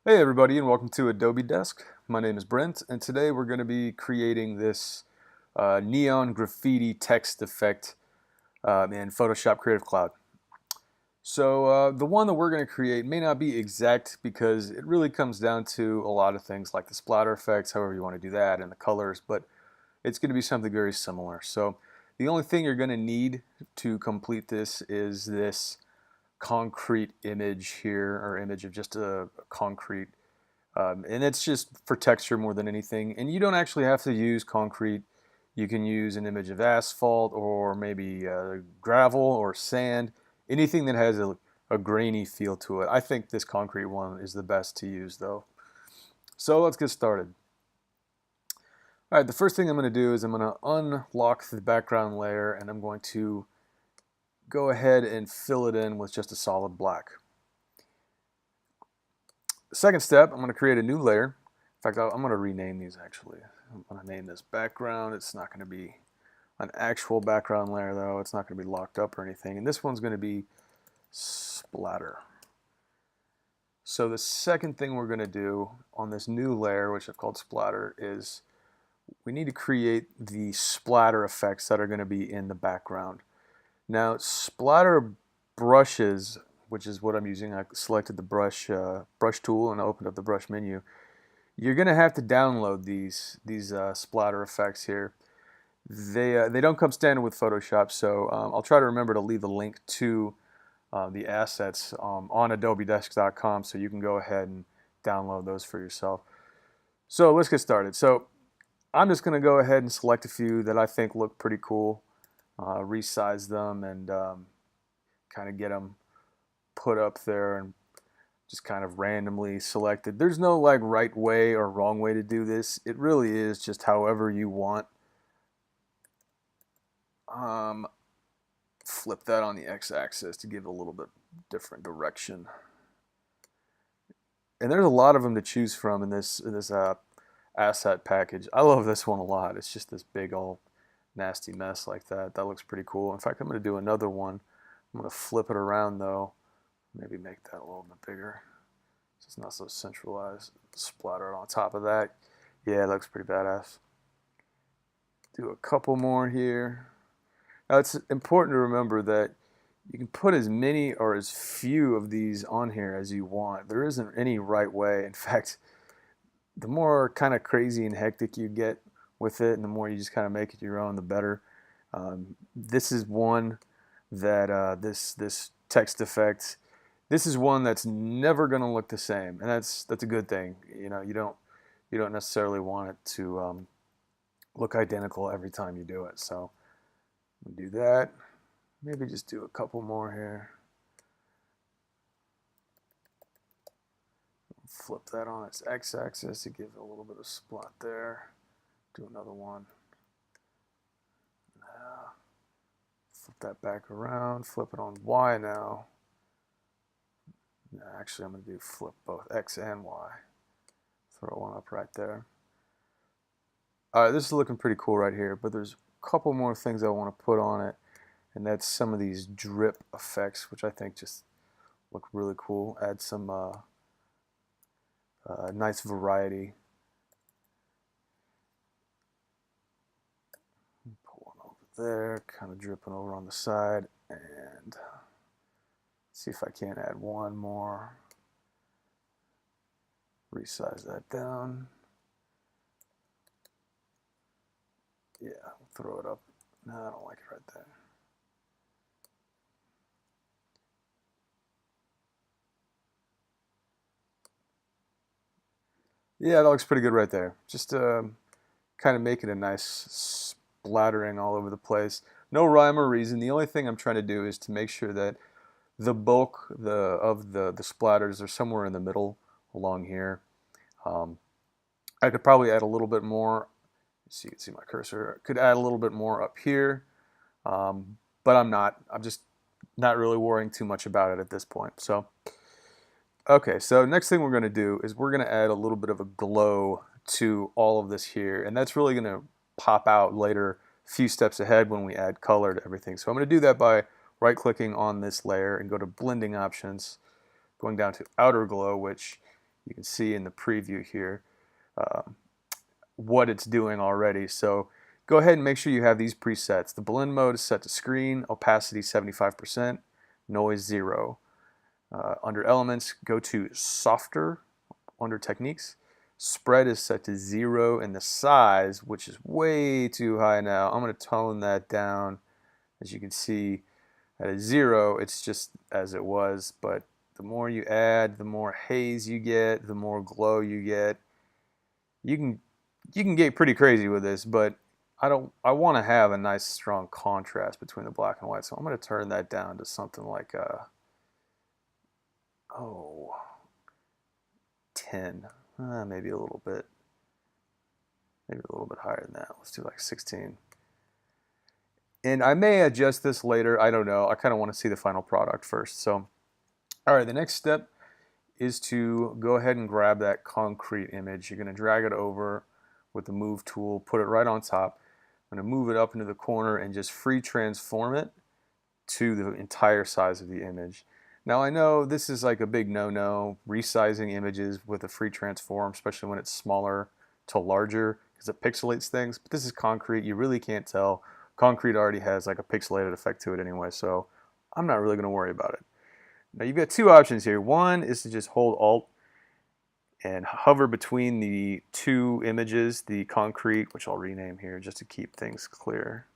Hey everybody, and welcome to Adobe Desk. My name is Brent, and today we're going to be creating this neon graffiti text effect in Photoshop Creative Cloud. So the one that we're going to create may not be exact because it really comes down to a lot of things like the splatter effects, however you want to do that, and the colors, but it's going to be something very similar. So the only thing you're going to need to complete this is this concrete image here, or image of just a concrete and it's just for texture more than anything. And you don't actually have to use concrete. You can use an image of asphalt or maybe gravel or sand, anything that has a grainy feel to it. I think this concrete one is the best to use though. So let's get started. All right, the first thing I'm going to do is I'm going to unlock the background layer and I'm going to go ahead and fill it in with just a solid black. The second step, I'm going to create a new layer. In fact, I'm going to rename these actually. I'm going to name this background. It's not going to be an actual background layer though. It's not going to be locked up or anything. And this one's going to be splatter. So the second thing we're going to do on this new layer, which I've called splatter, is we need to create the splatter effects that are going to be in the background. Now, splatter brushes, which is what I'm using, I selected the brush tool and I opened up the brush menu. You're going to have to download these splatter effects here. They don't come standard with Photoshop, so I'll try to remember to leave a link to the assets on adobedesk.com so you can go ahead and download those for yourself. So let's get started. So I'm just going to go ahead and select a few that I think look pretty cool, resize them, and kind of get them put up there and just kind of randomly selected. There's no like right way or wrong way to do this. It really is just however you want. Flip that on the x-axis to give it a little bit different direction. And there's a lot of them to choose from in this asset package. I love this one a lot. It's just this big old nasty mess like that. That looks pretty cool. In fact, I'm going to do another one. I'm going to flip it around though. Maybe make that a little bit bigger so it's not so centralized. Splatter on top of that. Yeah, it looks pretty badass. Do a couple more here. Now it's important to remember that you can put as many or as few of these on here as you want. There isn't any right way. In fact, the more kind of crazy and hectic you get with it and the more you just kind of make it your own, the better. This is one that this text effect, this is one that's never going to look the same, and that's a good thing. You know, you don't necessarily want it to look identical every time you do it. So we'll do that. Maybe just do a couple more here. Flip that on its x-axis to give it a little bit of splat there. Do another one. Flip that back around. Flip it on y now. Actually, I'm going to do flip both x and y. Throw one up right there. All right, this is looking pretty cool right here, but there's a couple more things I want to put on it, and that's some of these drip effects, which I think just look really cool. Add some nice variety. Pull one over there, kind of dripping over on the side, and see if I can't add one more. Resize that down. Yeah, throw it up. No, I don't like it right there. Yeah, that looks pretty good right there. Just kind of making a nice splattering all over the place. No rhyme or reason. The only thing I'm trying to do is to make sure that the bulk of the splatters are somewhere in the middle along here. I could probably add a little bit more. So you can see my cursor. I could add a little bit more up here, but I'm not. I'm just not really worrying too much about it at this point. So, okay, so next thing we're going to do is we're going to add a little bit of a glow to all of this here, and that's really going to pop out later, a few steps ahead when we add color to everything. So I'm going to do that by right-clicking on this layer and go to Blending Options, going down to Outer Glow, which You can see in the preview here what it's doing already. So go ahead and make sure you have these presets. The blend mode is set to screen, opacity 75%, noise 0. Under elements, go to softer under techniques. Spread is set to 0, and the size, which is way too high now, I'm going to tone that down. As you can see, at a 0, it's just as it was, but the more you add, the more haze you get, the more glow you get. You can get pretty crazy with this, but I want to have a nice strong contrast between the black and white, so I'm going to turn that down to something like 10, maybe a little bit higher than that. Let's do like 16. And I may adjust this later. I don't know. I kind of want to see the final product first. So, all right, the next step is to go ahead and grab that concrete image. You're going to drag it over with the move tool, put it right on top. I'm going to move it up into the corner and just free transform it to the entire size of the image. Now I know this is like a big no-no, resizing images with a free transform, especially when it's smaller to larger, because it pixelates things, but this is concrete. You really can't tell. Concrete already has like a pixelated effect to it anyway, so I'm not really going to worry about it. Now you've got two options here. One is to just hold Alt and hover between the two images, the concrete, which I'll rename here just to keep things clear.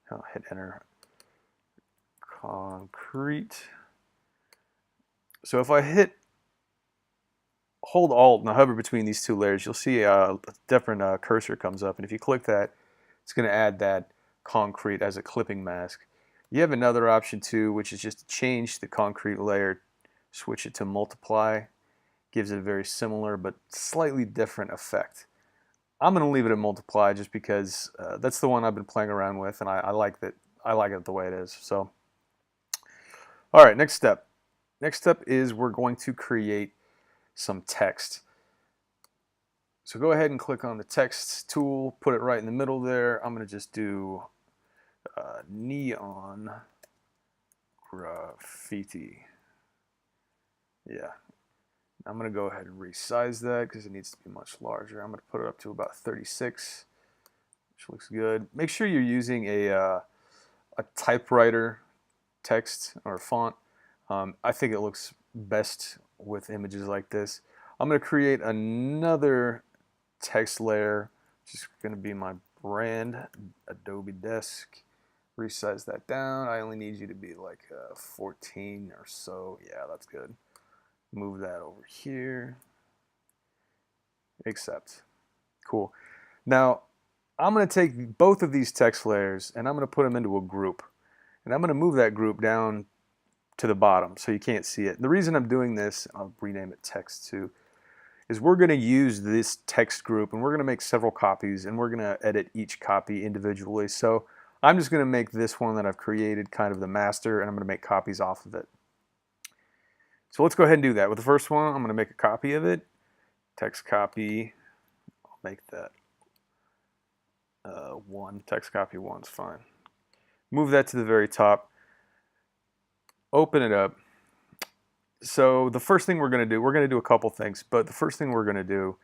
I'll hit enter. Concrete. So if I hold Alt and I hover between these two layers, you'll see a different cursor comes up, and if you click that, it's going to add that concrete as a clipping mask. You have another option too, which is just to change the concrete layer, switch it to multiply, gives it a very similar but slightly different effect. I'm going to leave it at multiply just because that's the one I've been playing around with, and I like that. I like it the way it is. So, all right, next step. Next step is we're going to create some text. So go ahead and click on the text tool, put it right in the middle there. I'm going to just do neon graffiti. Yeah. I'm going to go ahead and resize that because it needs to be much larger. I'm going to put it up to about 36, which looks good. Make sure you're using a typewriter text or font. I think it looks best with images like this. I'm going to create another text layer, which is going to be my brand, Adobe Desk. Resize that down. I only need you to be like 14 or so. Yeah, that's good. Move that over here. Accept. Cool. Now, I'm going to take both of these text layers and I'm going to put them into a group. And I'm going to move that group down to the bottom so you can't see it. The reason I'm doing this, I'll rename it text too, is we're going to use this text group and we're going to make several copies and we're going to edit each copy individually. So I'm just going to make this one that I've created kind of the master, and I'm going to make copies off of it. So let's go ahead and do that. With the first one, I'm going to make a copy of it. Text copy, I'll make that 1. Text copy 1's fine. Move that to the very top. Open it up. So the first thing we're going to do a couple things, but the first thing we're going to do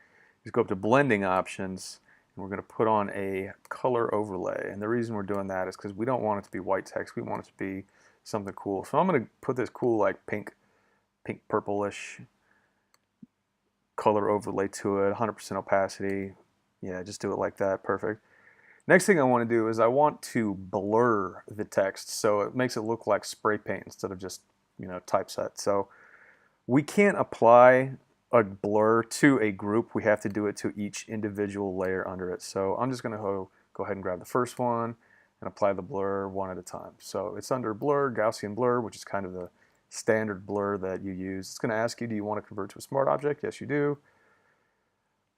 is go up to blending options, and we're going to put on a color overlay. And the reason we're doing that is because we don't want it to be white text. We want it to be something cool. So I'm going to put this cool like pink purplish color overlay to it, 100% opacity. Yeah, just do it like that. Perfect. Next thing I want to do is I want to blur the text so it makes it look like spray paint instead of just, typeset. So we can't apply a blur to a group. We have to do it to each individual layer under it. So I'm just going to go ahead and grab the first one and apply the blur one at a time. So it's under blur, Gaussian blur, which is kind of the standard blur that you use. It's going to ask you, do you want to convert to a smart object? Yes, you do.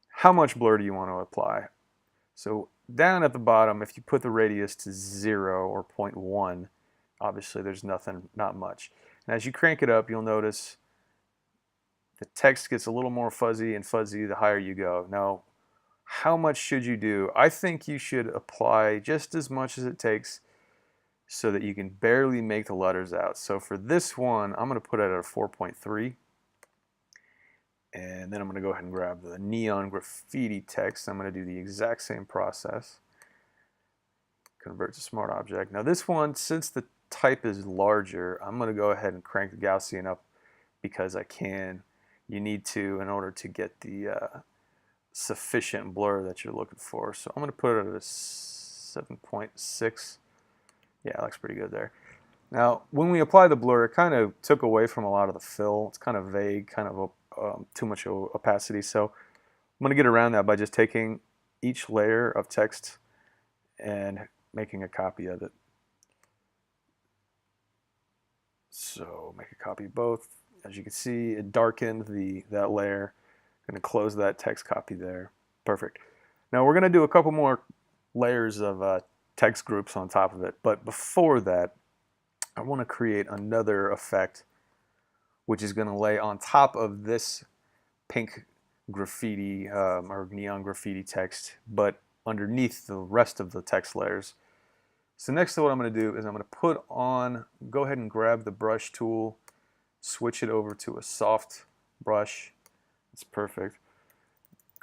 How much blur do you want to apply? So down at the bottom, if you put the radius to 0 or 0.1, obviously there's not much. And as you crank it up, you'll notice the text gets a little more fuzzy and fuzzy the higher you go. Now, how much should you do? I think you should apply just as much as it takes so that you can barely make the letters out. So for this one, I'm going to put it at a 4.3. And then I'm going to go ahead and grab the neon graffiti text. I'm going to do the exact same process. Convert to smart object. Now this one, since the type is larger, I'm going to go ahead and crank the Gaussian up because I can. You need to in order to get the sufficient blur that you're looking for. So I'm going to put it at a 7.6. Yeah, that looks pretty good there. Now, when we apply the blur, it kind of took away from a lot of the fill. It's kind of vague, kind of too much opacity. So I'm going to get around that by just taking each layer of text and making a copy of it. So make a copy of both. As you can see, it darkened that layer. I'm going to close that text copy there. Perfect. Now we're going to do a couple more layers of text groups on top of it. But before that, I want to create another effect which is going to lay on top of this pink graffiti or neon graffiti text, but underneath the rest of the text layers. So next what I'm going to do is I'm going to go ahead and grab the brush tool, switch it over to a soft brush. It's perfect.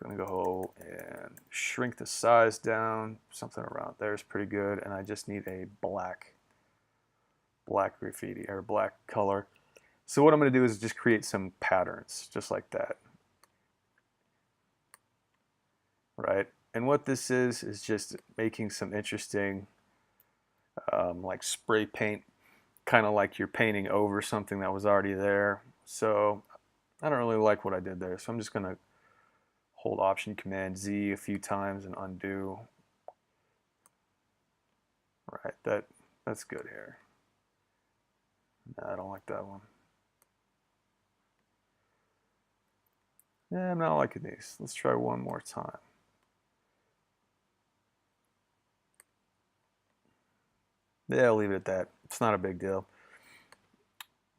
I'm going to go and shrink the size down. Something around there is pretty good, and I just need a black graffiti or black color. So what I'm going to do is just create some patterns just like that. Right? And what this is just making some interesting like spray paint, kind of like you're painting over something that was already there. So I don't really like what I did there. So I'm just going to hold Option Command Z a few times and undo. Right, that's good here. No, I don't like that one. Yeah, I'm not liking these. Let's try one more time. Yeah, I'll leave it at that. It's not a big deal.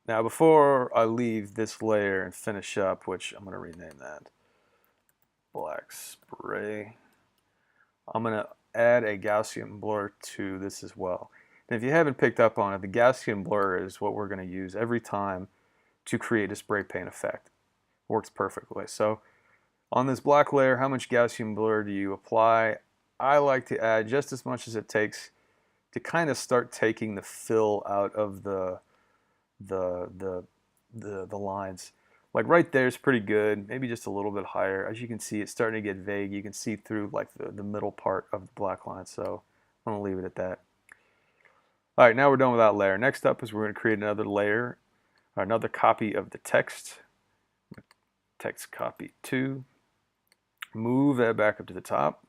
Now, before I leave this layer and finish up, which I'm going to rename that black spray, I'm going to add a Gaussian blur to this as well. And if you haven't picked up on it, the Gaussian blur is what we're going to use every time to create a spray paint effect. Works perfectly. So on this black layer, how much Gaussian blur do you apply? I like to add just as much as it takes to kind of start taking the fill out of the lines. Like right there is pretty good, maybe just a little bit higher. As you can see, it's starting to get vague. You can see through like the middle part of the black line, so I'm gonna leave it at that. All right, now we're done with that layer. Next up is we're gonna create another layer, or another copy of the text. Text copy 2. Move that back up to the top.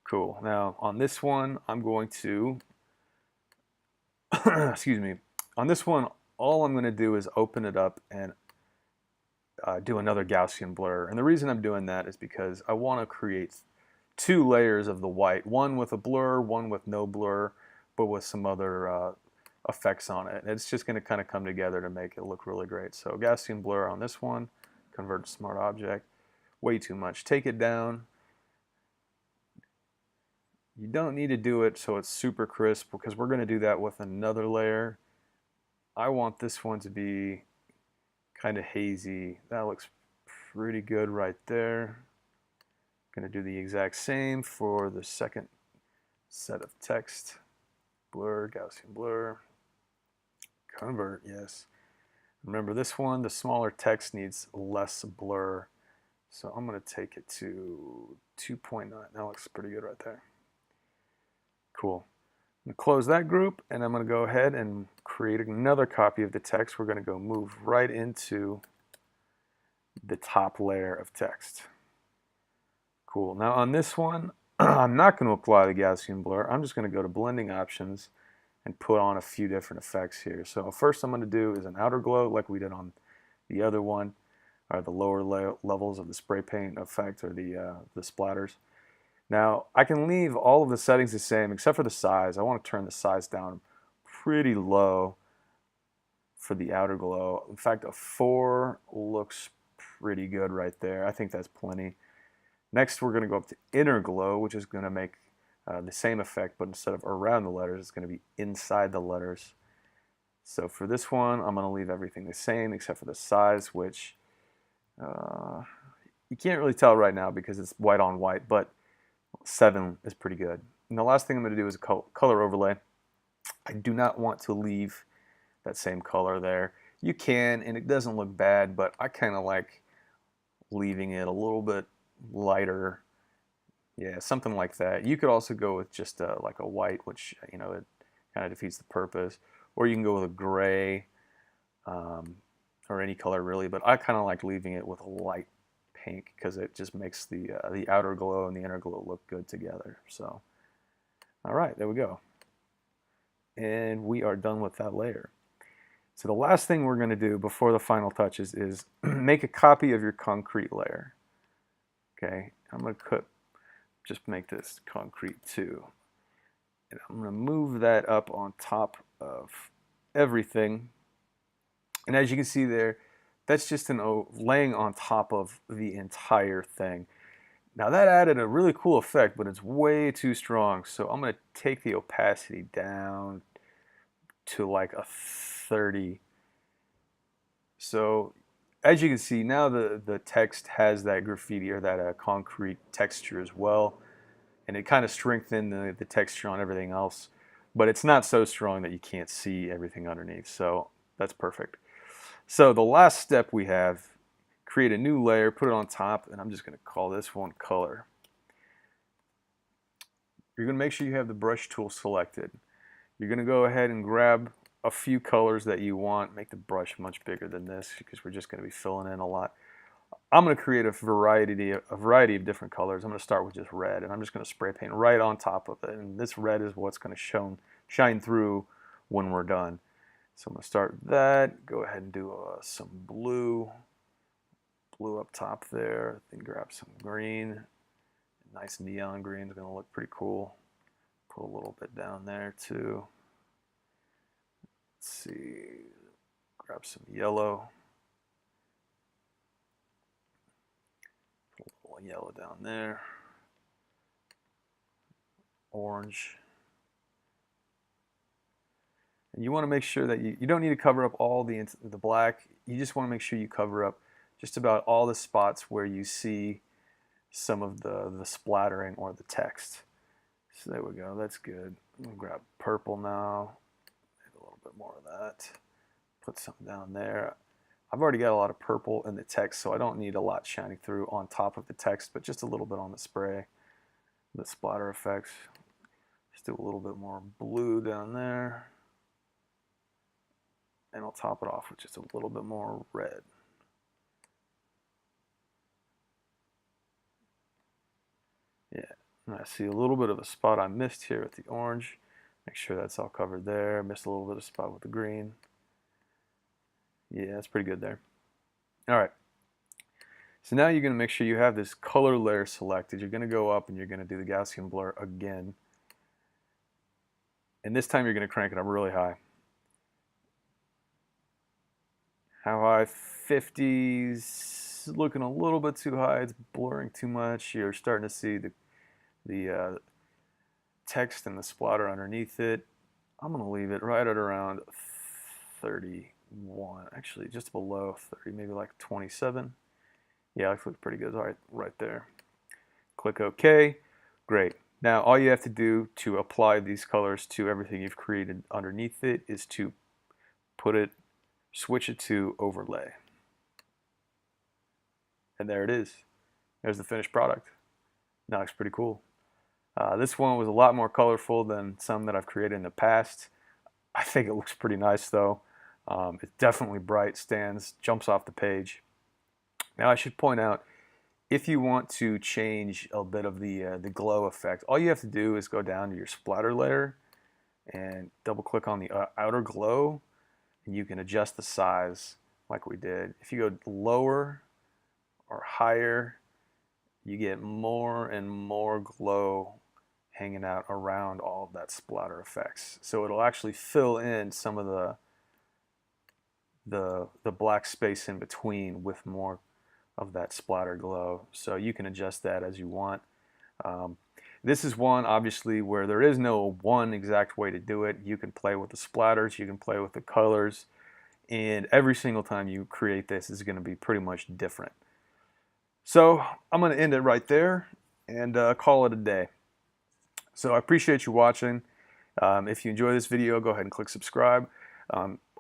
Cool. Now on this one, I'm going to, excuse me, on this one, all I'm going to do is open it up and do another Gaussian blur. And the reason I'm doing that is because I want to create 2 layers of the white, one with a blur, one with no blur, but with some other effects on it. And it's just going to kind of come together to make it look really great. So Gaussian blur on this one, convert to smart object. Way too much. Take it down. You don't need to do it so it's super crisp because we're going to do that with another layer. I want this one to be kind of hazy. That looks pretty good right there. Going to do the exact same for the second set of text. Blur, Gaussian blur. Convert, yes. Remember this one, the smaller text needs less blur. So I'm going to take it to 2.9. That looks pretty good right there. Cool. I'm going to close that group, and I'm going to go ahead and create another copy of the text. We're going to go move right into the top layer of text. Cool. Now on this one, I'm not going to apply the Gaussian blur. I'm just going to go to blending options and put on a few different effects here. So first I'm going to do is an outer glow like we did on the other one, or the lower levels of the spray paint effect, or the splatters. Now I can leave all of the settings the same except for the size. I want to turn the size down pretty low for the outer glow. In fact, a 4 looks pretty good right there. I think that's plenty. Next we're going to go up to inner glow, which is going to make the same effect, but instead of around the letters, it's going to be inside the letters. So for this one, I'm going to leave everything the same except for the size, which You can't really tell right now because it's white on white, but 7 is pretty good. And the last thing I'm going to do is a color overlay. I do not want to leave that same color there. You can, and it doesn't look bad, but I kind of like leaving it a little bit lighter. Yeah, something like that. You could also go with just like a white, which, you know, it kind of defeats the purpose. Or you can go with a gray, or any color really, but I kind of like leaving it with a light pink because it just makes the outer glow and the inner glow look good together. So, all right, there we go. And we are done with that layer. So the last thing we're going to do before the final touches is make a copy of your concrete layer. Okay, I'm going to just make this concrete 2. And I'm going to move that up on top of everything. And as you can see there, that's just laying on top of the entire thing. Now that added a really cool effect, but it's way too strong. So I'm going to take the opacity down to like a 30. So as you can see, now the text has that graffiti or that concrete texture as well. And it kind of strengthened the texture on everything else. But it's not so strong that you can't see everything underneath. So that's perfect. So the last step we have, create a new layer, put it on top, and I'm just going to call this one color. You're going to make sure you have the brush tool selected. You're going to go ahead and grab a few colors that you want. Make the brush much bigger than this because we're just going to be filling in a lot. I'm going to create a variety of different colors. I'm going to start with just red, and I'm just going to spray paint right on top of it. And this red is what's going to shine through when we're done. So I'm going to start with that. Go ahead and do some blue up top there. Then grab some green. Nice neon green is going to look pretty cool. Put a little bit down there too. Let's see. Grab some yellow. Put a little yellow down there. Orange. And you want to make sure that you don't need to cover up all the black. You just want to make sure you cover up just about all the spots where you see some of the splattering or the text. So there we go, that's good. I'm going to grab purple now, maybe a little bit more of that. Put some down there. I've already got a lot of purple in the text, so I don't need a lot shining through on top of the text, but just a little bit on the spray, the splatter effects. Just do a little bit more blue down there. And I'll top it off with just a little bit more red. Yeah, and I see a little bit of a spot I missed here with the orange. Make sure that's all covered there. Missed a little bit of spot with the green. Yeah, that's pretty good there. All right. So now you're going to make sure you have this color layer selected. You're going to go up and you're going to do the Gaussian blur again. And this time you're going to crank it up really high. How high? 50s. Looking a little bit too high. It's blurring too much. You're starting to see the text and the splatter underneath it. I'm going to leave it right at around 31. Actually, just below 30, maybe like 27. Yeah, that looks pretty good. All right, right there. Click OK. Great. Now, all you have to do to apply these colors to everything you've created underneath it is to switch it to overlay. And there it is. There's the finished product. That looks pretty cool. This one was a lot more colorful than some that I've created in the past. I think it looks pretty nice though. It's definitely bright, jumps off the page. Now I should point out, if you want to change a bit of the glow effect, all you have to do is go down to your splatter layer and double click on the outer glow, and you can adjust the size like we did. If you go lower or higher, you get more and more glow hanging out around all of that splatter effects. So it'll actually fill in some of the black space in between with more of that splatter glow. So you can adjust that as you want. This is one obviously where there is no one exact way to do it. You can play with the splatters, you can play with the colors, and every single time you create this is going to be pretty much different. So I'm going to end it right there and call it a day. So I appreciate you watching. If you enjoy this video, go ahead and click subscribe.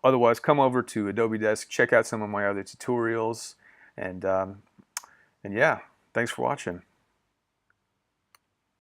Otherwise, come over to Adobe Desk, check out some of my other tutorials, and yeah, thanks for watching.